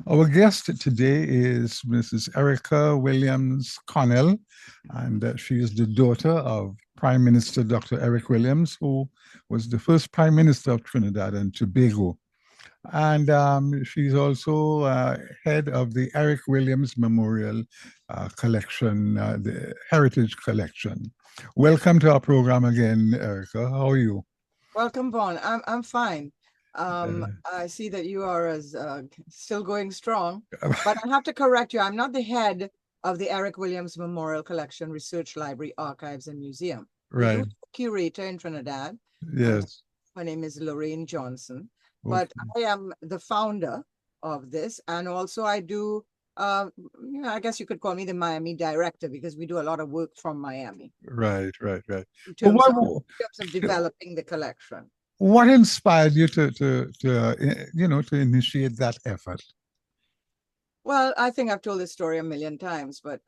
Our guest today is Mrs. Erica Williams-Connell, and she is the daughter of Prime Minister Dr. Eric Williams, who was the first Prime Minister of Trinidad and Tobago. And she's also head of the Eric Williams Memorial Collection, the Heritage Collection. Welcome to our program again, Erica. How are you? Welcome, Vaughn. I'm fine. Uh, I see that you are as still going strong, but I have to correct you. I'm not the head of the Eric Williams Memorial Collection, Research Library, Archives, and Museum. We do right. have a curator in Trinidad, and Yes. her name is Lorraine Johnson. But Okay. I am the founder of this, and also I do. I guess you could call me the Miami director because we do a lot of work from Miami Right. Right. Right. in But terms of developing the collection. what inspired you to initiate that effort? Well, I think I've told this story a million times, but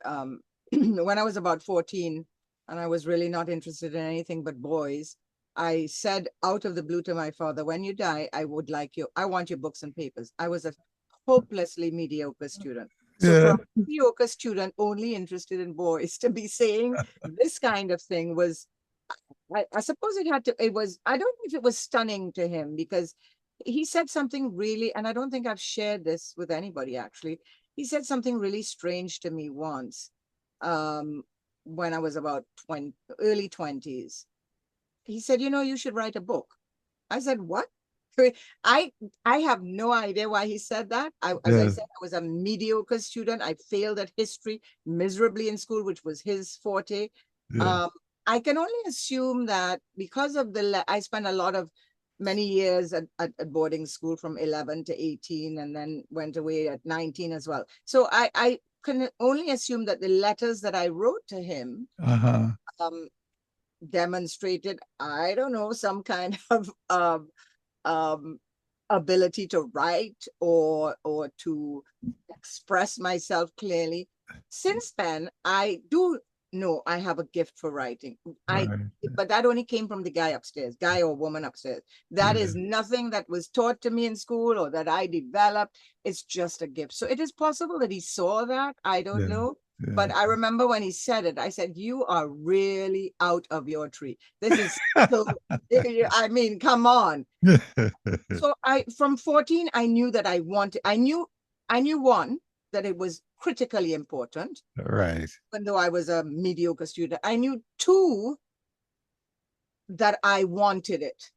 when I was about 14 and I was really not interested in anything but boys, I said out of the blue to my father, when you die, I want your books and papers. I was a hopelessly mediocre student. So for Yeah. a mediocre student only interested in boys to be saying this kind of thing was, I suppose I don't know if it was stunning to him because he said something really, and I don't think I've shared this with anybody actually. He said something really strange to me once um, when I was about early 20s. He said, you should write a book. I said, what? I I have no idea why he said that. As I Yeah. said, I was a mediocre student. I failed at history miserably in school, which was his forte. Yeah. Um, I can only assume that because of I spent a lot of many years at boarding school from 11 to 18 and then went away at 19 as well. So I can only assume that the letters that I wrote to him Uh-huh. um, demonstrated, I don't know, some kind of um, ability to write or to express myself clearly. Since then, I do know I have a gift for writing. I Right. but that only came from the guy upstairs, guy or woman upstairs. That Yeah. is nothing that was taught to me in school or that I developed. It's just a gift. So it is possible that he saw that. I don't Yeah. know. Yeah. But I remember when he said it, I said, "You are really out of your tree. This is so, I mean, come on." So from 14, I knew that I knew one, that it was critically important, Right. even though I was a mediocre student. I knew two, that I wanted it,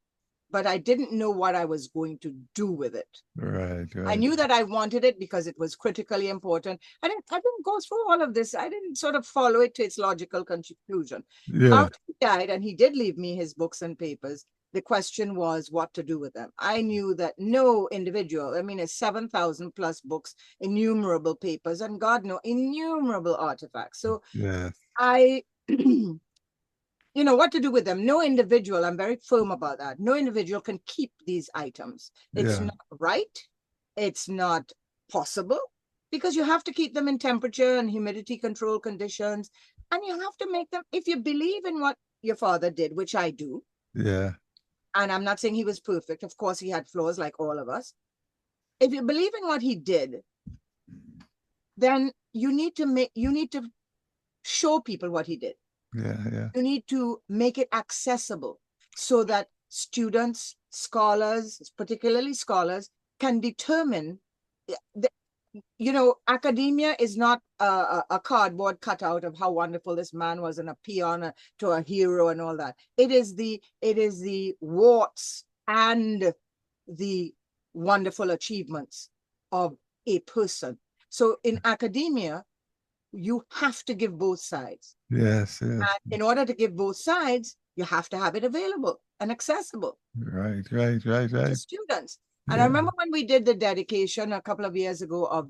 but I didn't know what I was going to do with it. Right. I Right. knew that I wanted it because it was critically important. I didn't go through all of this. I didn't sort of follow it to its logical conclusion. Yeah. After he died, and he did leave me his books and papers, the question was what to do with them. I knew that no individual, I mean, it's 7,000 plus books, innumerable papers, and God knows, innumerable artifacts. So Yeah. I, what to do with them. No individual, I'm very firm about that. No individual can keep these items. It's Yeah. not right. It's not possible because you have to keep them in temperature and humidity control conditions. And you have to make them, if you believe in what your father did, which I do, Yeah. and I'm not saying he was perfect. Of course, he had flaws like all of us. If you believe in what he did, then you need to show people what he did. Yeah. Yeah. You need to make it accessible so that students, scholars, particularly scholars, can determine. Academia is not a cardboard cutout of how wonderful this man was and a peon to a hero and all that. It is the warts and the wonderful achievements of a person. So in academia, you have to give both sides. Yes. Yes. And in order to give both sides, you have to have it available and accessible Right. Right. Right. to Right. students. And I Yeah. remember when we did the dedication a couple of years ago of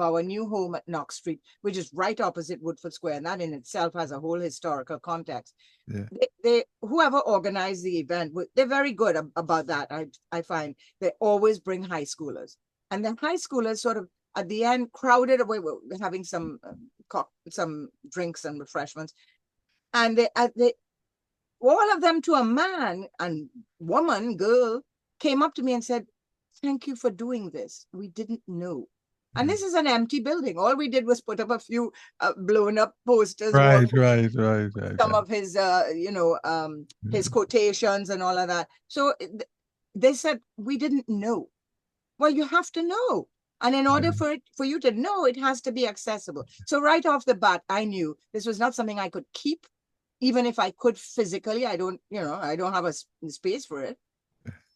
our new home at Knox Street, which is right opposite Woodford Square, and that in itself has a whole historical context. Yeah. They whoever organized the event, they're very good about that. I find they always bring high schoolers, and the high schoolers sort of at the end crowded away. We're having some drinks and refreshments, and they all of them to a man and woman, girl, came up to me and said, "Thank you for doing this. We didn't know." And this is an empty building. All we did was put up a few blown up posters, Right, right, right, some right. of his, his quotations and all of that. So they said, we didn't know. Well, you have to know. And in order for you to know, it has to be accessible. So right off the bat, I knew this was not something I could keep, even if I could physically. I don't have a space for it.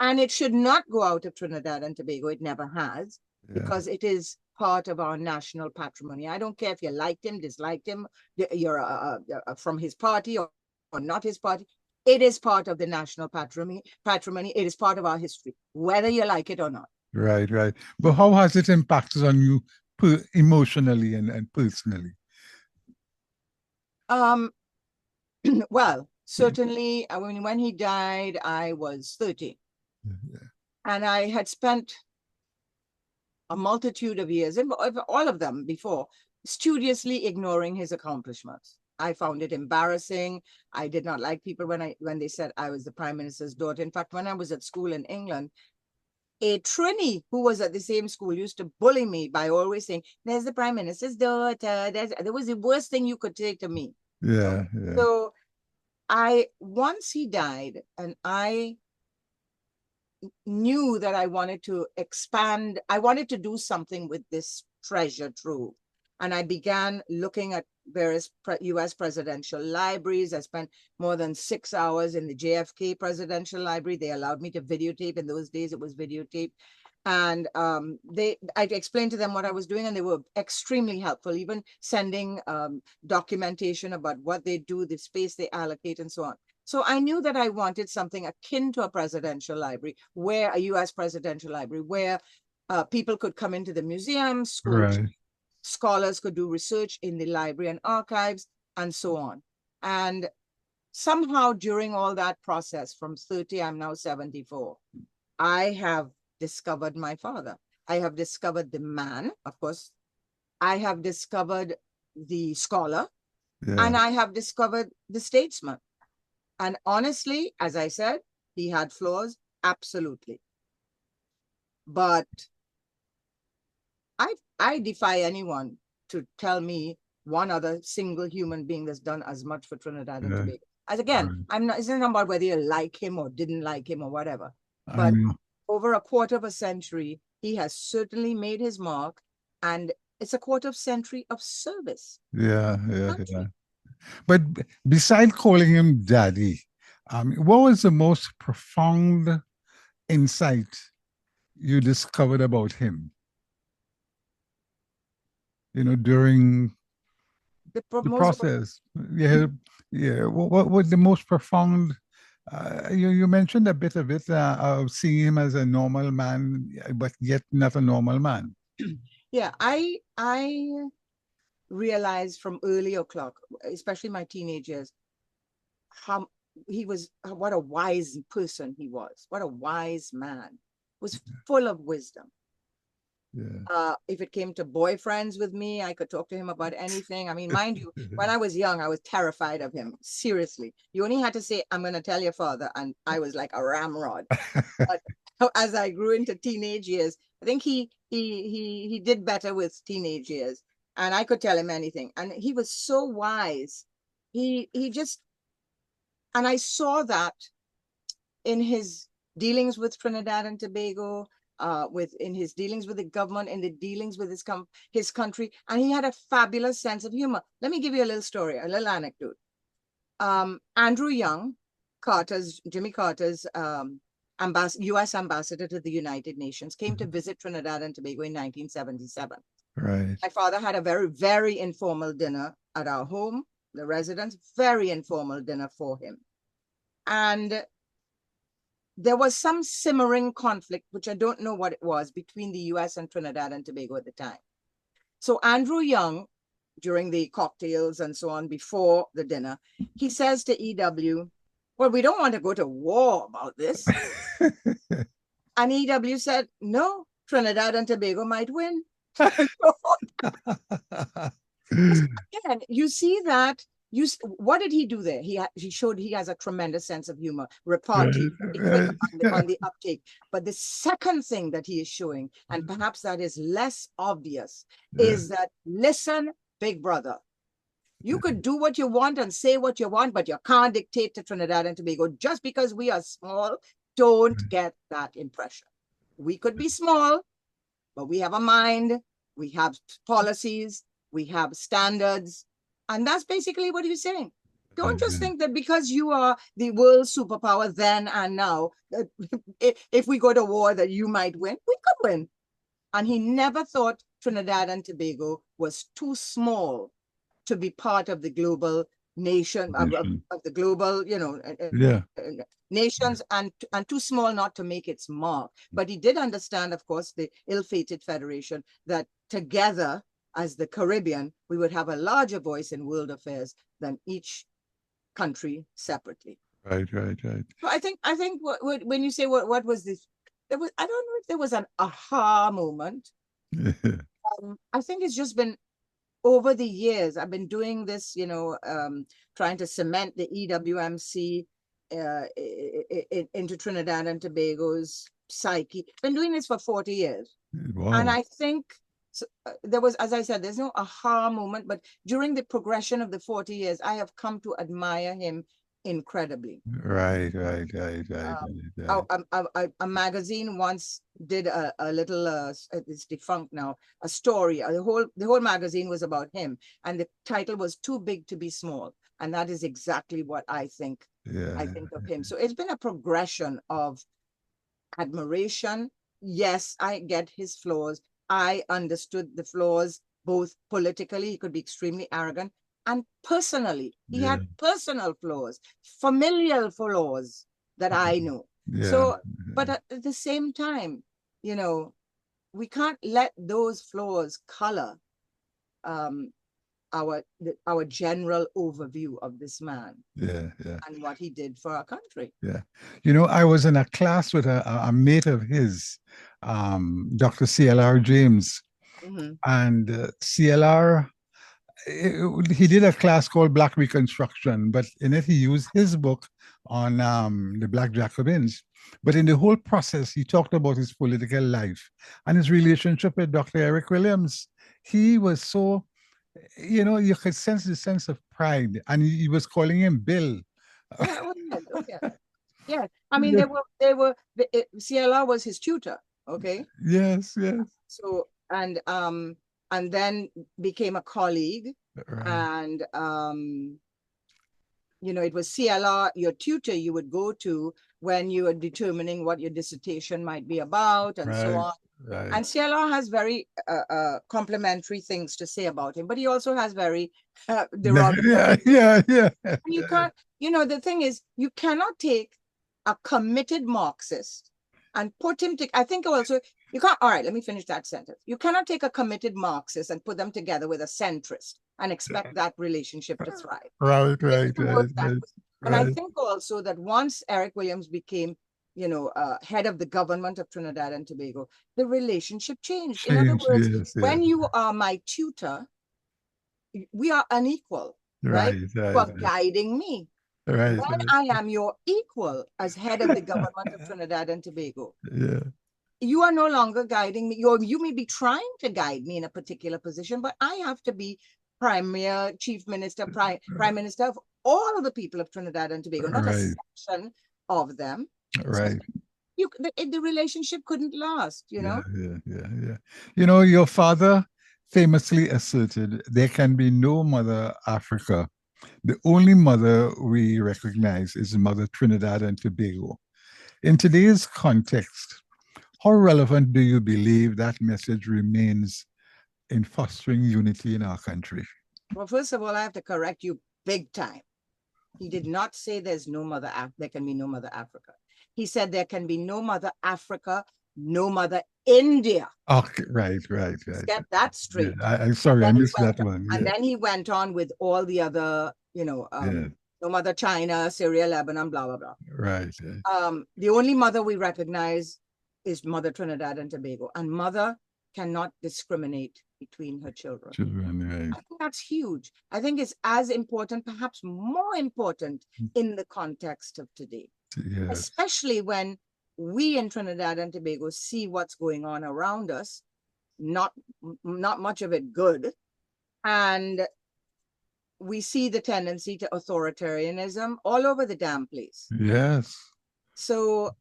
And it should not go out of Trinidad and Tobago. It never has, because it is part of our national patrimony. I don't care if you liked him, disliked him, you're from his party or not his party. It is part of the national patrimony. It is part of our history, whether you like it or not. Right, right. But how has it impacted on you emotionally and personally? Well, certainly, when he died, I was 13. And I had spent a multitude of years, and all of them before, studiously ignoring his accomplishments. I found it embarrassing. I did not like people when they said I was the Prime Minister's daughter. In fact, when I was at school in England, a Trini who was at the same school used to bully me by always saying, there's the Prime Minister's daughter. That was the worst thing you could say to me. Yeah. So once he died, and I knew that I wanted to expand, I wanted to do something with this treasure trove. And I began looking at various US presidential libraries. I spent more than 6 hours in the JFK Presidential Library. They allowed me to videotape. In those days, it was videotape. And I explained to them what I was doing, and they were extremely helpful, even sending documentation about what they do, the space they allocate, and so on. So I knew that I wanted something akin to a presidential library, a US presidential library, where people could come into the museum, scholars could do research in the library and archives, and so on. And somehow during all that process, from 30, I'm now 74, I have discovered my father. I have discovered the man, of course. I have discovered the scholar, and I have discovered the statesman. And honestly, as I said, he had flaws, absolutely. But I defy anyone to tell me one other single human being that's done as much for Trinidad and Tobago. As again, it's not about whether you like him or didn't like him or whatever. But over a quarter of a century, he has certainly made his mark, and it's a quarter of a century of service. Yeah. But beside calling him daddy, what was the most profound insight you discovered about him? During the process. What was the most profound? You mentioned a bit of it, of seeing him as a normal man, but yet not a normal man. Yeah, I realized from early o'clock, especially my teenage years, what a wise person he was. What a wise man. Was full of wisdom. If it came to boyfriends with me, I could talk to him about anything. I mean, mind you, when I was young, I was terrified of him. Seriously. You only had to say, I'm going to tell your father. And I was like a ramrod. But as I grew into teenage years, I think he did better with teenage years. And I could tell him anything. And he was so wise. And I saw that in his dealings with Trinidad and Tobago, in his dealings with the government, in the dealings with his country. And he had a fabulous sense of humor. Let me give you a little story, a little anecdote. Andrew Young, Jimmy Carter's US ambassador to the United Nations, came to visit Trinidad and Tobago in 1977. Right. My father had a very, very informal dinner at our home, the residence, very informal dinner for him. And there was some simmering conflict, which I don't know what it was, between the US and Trinidad and Tobago at the time. So Andrew Young, during the cocktails and so on before the dinner, he says to EW, well, we don't want to go to war about this. And EW said, no, Trinidad and Tobago might win. Again, you see that what did he do there? He showed he has a tremendous sense of humor, repartee, very quick Right. on the uptake. But the second thing that he is showing, and perhaps that is less obvious, is that, listen, big brother, you could do what you want and say what you want, but you can't dictate to Trinidad and Tobago. Just because we are small, don't get that impression. We could be small, but we have a mind, we have policies, we have standards. And that's basically what he's saying. Don't just think that because you are the world superpower then and now, that if we go to war, that you might win. We could win. And he never thought Trinidad and Tobago was too small to be part of the global nation, of the global, nations, and too small not to make its mark. But he did understand, of course, the ill-fated federation, that together as the Caribbean, we would have a larger voice in world affairs than each country separately. Right. So I think when you say what was this, I don't know if there was an aha moment. I think it's just been over the years. I've been doing this, trying to cement the EWMC into Trinidad and Tobago's psyche. Been doing this for 40 years. Wow. And I think there was, as I said, there's no aha moment, but during the progression of the 40 years, I have come to admire him incredibly. Right. A magazine once did a little, it's defunct now, a story. The whole magazine was about him, and the title was "Too Big to Be Small," and that is exactly what I think. I think of him. So it's been a progression of admiration. Yes, I get his flaws. I understood the flaws, both politically, he could be extremely arrogant, and personally, he had personal flaws, familial flaws that I know. So, but at the same time, we can't let those flaws color our general overview of this man. And what he did for our country. I was in a class with a mate of his, Dr. CLR James, and CLR, he did a class called Black Reconstruction, but in it he used his book on the Black Jacobins. But in the whole process, he talked about his political life and his relationship with Dr. Eric Williams. He was so, you could sense the sense of pride, and he was calling him Bill. Yeah. I mean, CLR was his tutor. Okay. Yes. So, and then became a colleague. And it was CLR, your tutor, you would go to when you were determining what your dissertation might be about, and so on. And CLR has very complimentary things to say about him, but he also has very derogatory. You can't, the thing is, you cannot take a committed Marxist and put him to, I think also, you can't, all right, let me finish that sentence. You cannot take a committed Marxist and put them together with a centrist and expect that relationship to thrive. Right. And I think also that once Eric Williams became, head of the government of Trinidad and Tobago, the relationship changed. In other words, when you are my tutor, we are unequal, right? You are guiding me. When I am your equal as head of the government of Trinidad and Tobago, you are no longer guiding me. You may be trying to guide me in a particular position, but I have to be premier, chief minister, prime minister of all of the people of Trinidad and Tobago, not a section of them. Right. So the relationship couldn't last, Yeah. Your father famously asserted, there can be no Mother Africa. The only mother we recognize is Mother Trinidad and Tobago. In today's context, how relevant do you believe that message remains in fostering unity in our country? Well, first of all, I have to correct you big time. He did not say there can be no Mother Africa. He said there can be no Mother Africa, no Mother India. Okay, right. Get that straight. I'm sorry, I missed that one. And then he went on with all the other, no Mother China, Syria, Lebanon, blah, blah, blah. Right. The only mother we recognize is Mother Trinidad and Tobago. And Mother cannot discriminate between her children. Children, right. I think that's huge. I think it's as important, perhaps more important in the context of today, Yes. especially when we in Trinidad and Tobago see what's going on around us, not much of it good. And we see the tendency to authoritarianism all over the damn place. Yes. So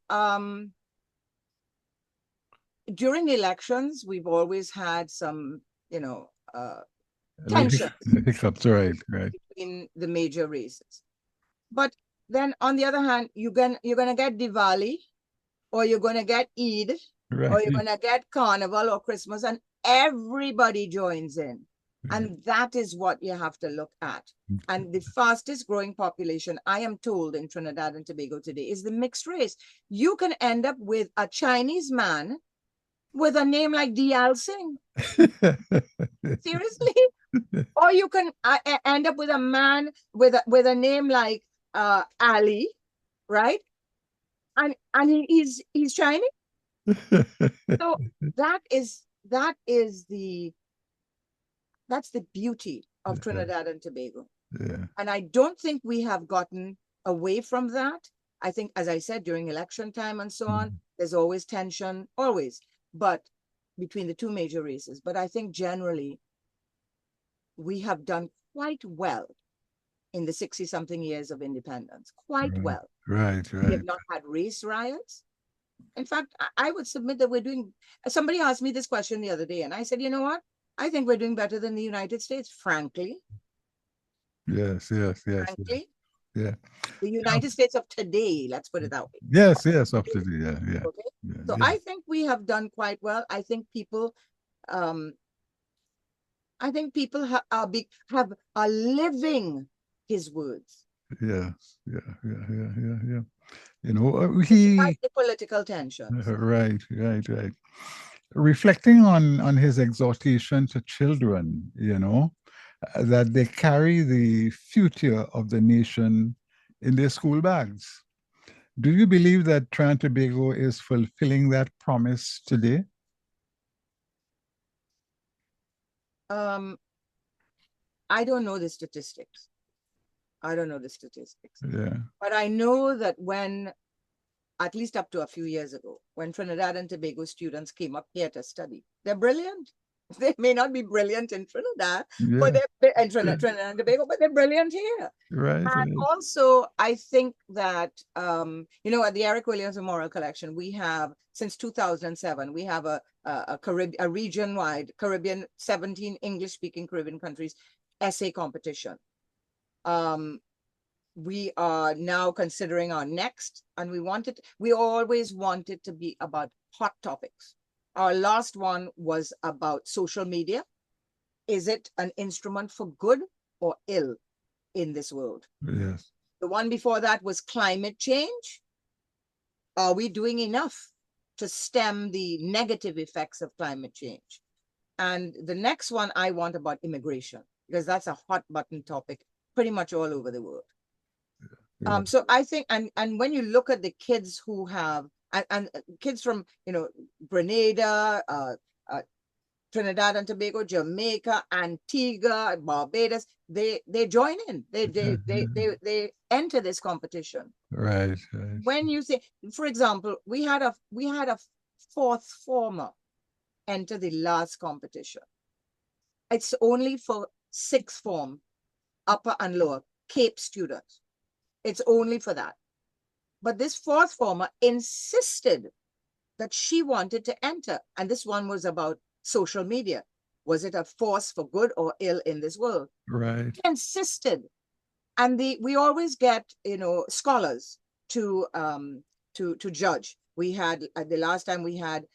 during elections, we've always had some, tension Hiccups, right, right. between the major races. But then on the other hand, you're gonna get Diwali, or you're gonna get Eid, Right. or you're gonna get Carnival or Christmas, and everybody joins in. And that is what you have to look at. And the fastest growing population, I am told, in Trinidad and Tobago today is the mixed race. You can end up with a Chinese man with a name like D.L. Singh. Seriously? Or you can end up with a man with a name like Ali, right? And he's Chinese. So that's the beauty of Trinidad and Tobago. Yeah. And I don't think we have gotten away from that. I think, as I said, during election time and so on, there's always tension, always, but between the two major races. But I think generally we have done quite well in the 60-something years of independence, quite well. Right. We have not had race riots. In fact, I would submit that we're doing, somebody asked me this question the other day, and I said, you know what? I think we're doing better than the United States, frankly. Yes. Frankly. Yeah. The United States of today, let's put it that way. Yes, up to the, yeah. Okay. Yeah, So I think we have done quite well. I think people are living his words. Yeah. You know, Despite the political tensions. Right. Reflecting on his exhortation to children, that they carry the future of the nation in their school bags. Do you believe that Trinidad and Tobago is fulfilling that promise today? I don't know the statistics. Yeah. But I know that when, at least up to a few years ago, when Trinidad and Tobago students came up here to study, they're brilliant. They may not be brilliant in Trinidad, but they're in Trinidad and Tobago, but they're brilliant here. Right. And also, I think that, at the Eric Williams Memorial Collection, we have, since 2007, we have a region-wide Caribbean, 17 English-speaking Caribbean countries essay competition. We are now considering our next, and we always wanted to be about hot topics. Our last one was about social media. Is it an instrument for good or ill in this world? Yes. The one before that was climate change. Are we doing enough to stem the negative effects of climate change? And the next one I want about immigration, because that's a hot button topic pretty much all over the world. Yeah. So I think, and when you look at the kids who have, and kids from, Grenada, Trinidad and Tobago, Jamaica, Antigua, Barbados, they join in. They enter this competition. Right. When you say, for example, we had a fourth former enter the last competition. It's only for sixth form, upper and lower, Cape students. It's only for that. But this fourth former insisted that she wanted to enter. And this one was about social media. Was it a force for good or ill in this world? Right. She insisted. And we always get, scholars to judge. We had, the last time we had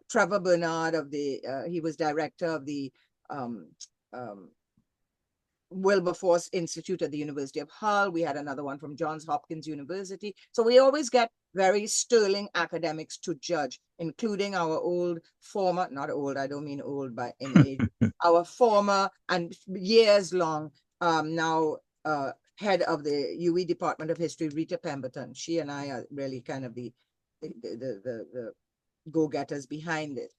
Trevor Bernard he was director of the Wilberforce Institute at the University of Hull. We had another one from Johns Hopkins University. So we always get very sterling academics to judge, including our not old, I don't mean old by in age, our former and years long now head of the UE Department of History, Rita Pemberton. She and I are really kind of the go-getters behind it.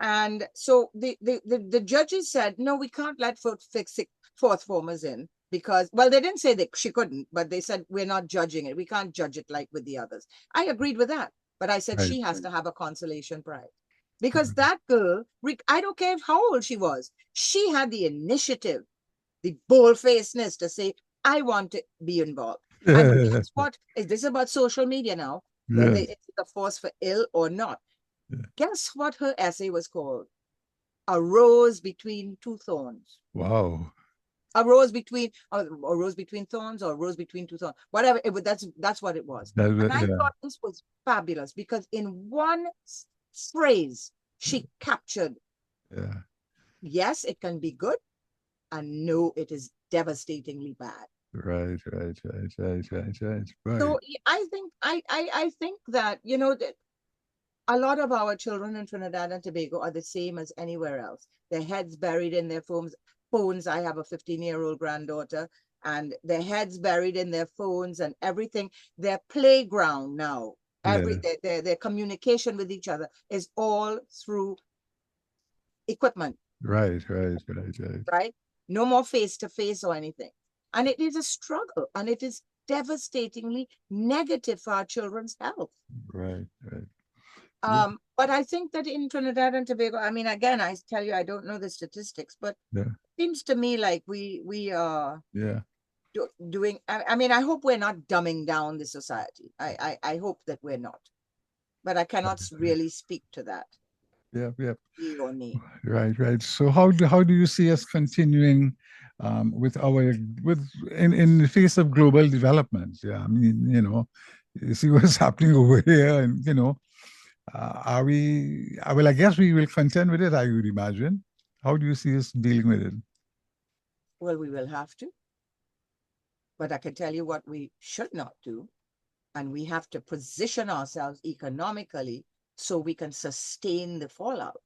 And so the judges said, no, we can't let fourth formers in because, well, they didn't say that she couldn't, but they said, we're not judging it. We can't judge it like with the others. I agreed with that. But I said, Right. she has to have a consolation prize. Because that girl, I don't care how old she was, she had the initiative, the bold-facedness to say, I want to be involved. And guess what? Is this about social media now? Whether Yes. it's a force for ill or not. Yeah. Guess what her essay was called? A rose between two thorns. Wow. A rose between thorns, or a rose between two thorns. Whatever. That's what it was. And I thought this was fabulous because in one phrase she captured. Yeah. Yes, it can be good, and no, it is devastatingly bad. Right. So I think that, you know, that a lot of our children in Trinidad and Tobago are the same as anywhere else. Their heads buried in their phones. I have a 15-year-old granddaughter, and their heads buried in their phones and everything. Their playground now, their communication with each other is all through equipment. Right. Right? No more face-to-face or anything. And it is a struggle, and it is devastatingly negative for our children's health. Right. But I think that in Trinidad and Tobago, I mean, again, I tell you, I don't know the statistics, but it seems to me like we are doing. I mean, I hope we're not dumbing down the society. I hope that we're not, but I cannot really speak to that. Yeah. You or me. Right. So how do you see us continuing with in the face of global development? Yeah, I mean, you know, you see what's happening over here, and you know, are we? Well, I guess we will contend with it. I would imagine. How do you see us dealing with it? Well, we will have to, but I can tell you what we should not do, and we have to position ourselves economically so we can sustain the fallout.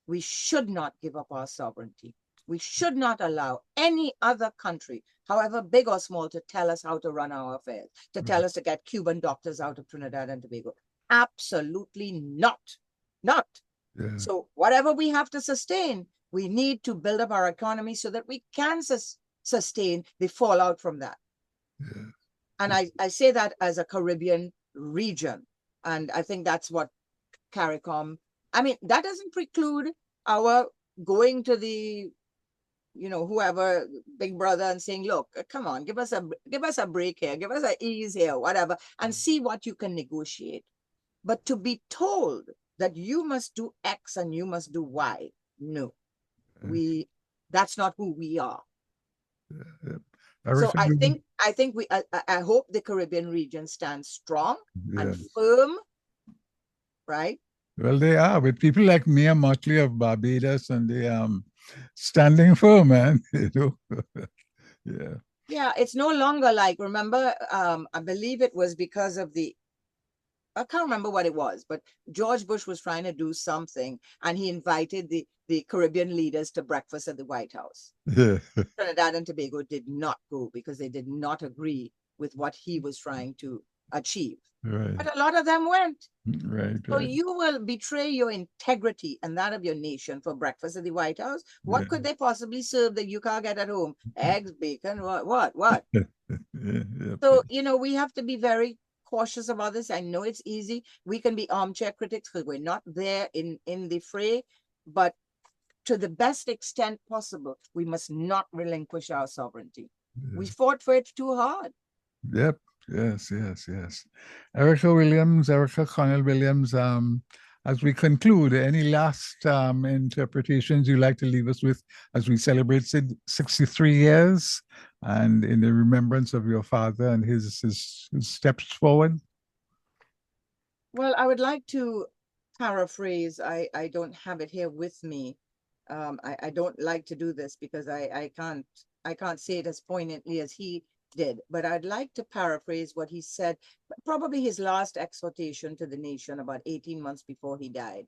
We should not give up our sovereignty. We should not allow any other country, however big or small, to tell us how to run our affairs, to tell us to get Cuban doctors out of Trinidad and Tobago. Absolutely not. Not. Yeah. So whatever we have to sustain, we need to build up our economy so that we can sustain the fallout from that. Yeah. And I say that as a Caribbean region. And I think that's what CARICOM, I mean, that doesn't preclude our going to the, you know, whoever, Big Brother, and saying, look, come on, give us a break here, give us an ease here, whatever, and see what you can negotiate. But to be told that you must do X and you must do Y, no, that's not who we are. So I think I hope the Caribbean region stands strong and firm, right? Well, they are with people like Mia Motley of Barbados, and they standing firm, man. You know, Yeah, it's no longer like, remember, I believe it was because of I can't remember what it was, but George Bush was trying to do something, and he invited the Caribbean leaders to breakfast at the White House. Yeah. Trinidad and Tobago did not go because they did not agree with what he was trying to achieve. Right. But a lot of them went. Right. So you will betray your integrity and that of your nation for breakfast at the White House? What could they possibly serve that you can't get at home? Eggs, bacon, what? So, you know, we have to be very cautious about this. I know it's easy. We can be armchair critics because we're not there in the fray, but to the best extent possible, we must not relinquish our sovereignty. We fought for it too hard. Yep. Yes. Erica Connell Williams, as we conclude, any last interpretations you'd like to leave us with as we celebrate 63 years and in the remembrance of your father and his steps forward? Well, I would like to paraphrase. I don't have it here with me. I don't like to do this because I can't say it as poignantly as he did, but I'd like to paraphrase what he said, probably his last exhortation to the nation about 18 months before he died.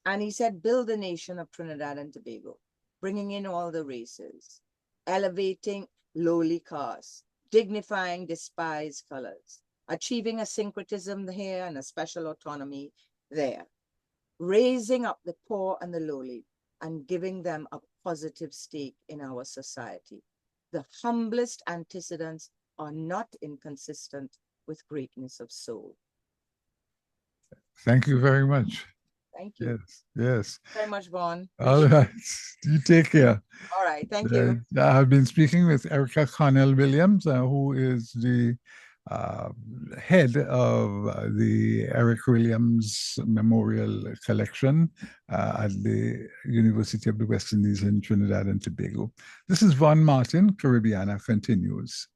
And he said, build the nation of Trinidad and Tobago, bringing in all the races, elevating lowly castes, dignifying despised colors, achieving a syncretism here and a special autonomy there. raising up the poor and the lowly, and giving them a positive stake in our society. The humblest antecedents are not inconsistent with greatness of soul. Thank you very much. Thank you. Yes. Very much, Vaughn. All right. You take care. All right. Thank you. I have been speaking with Erica Connell Williams, who is the head of the Eric Williams Memorial Collection at the University of the West Indies in Trinidad and Tobago. This is Von Martin. Caribbeana continues.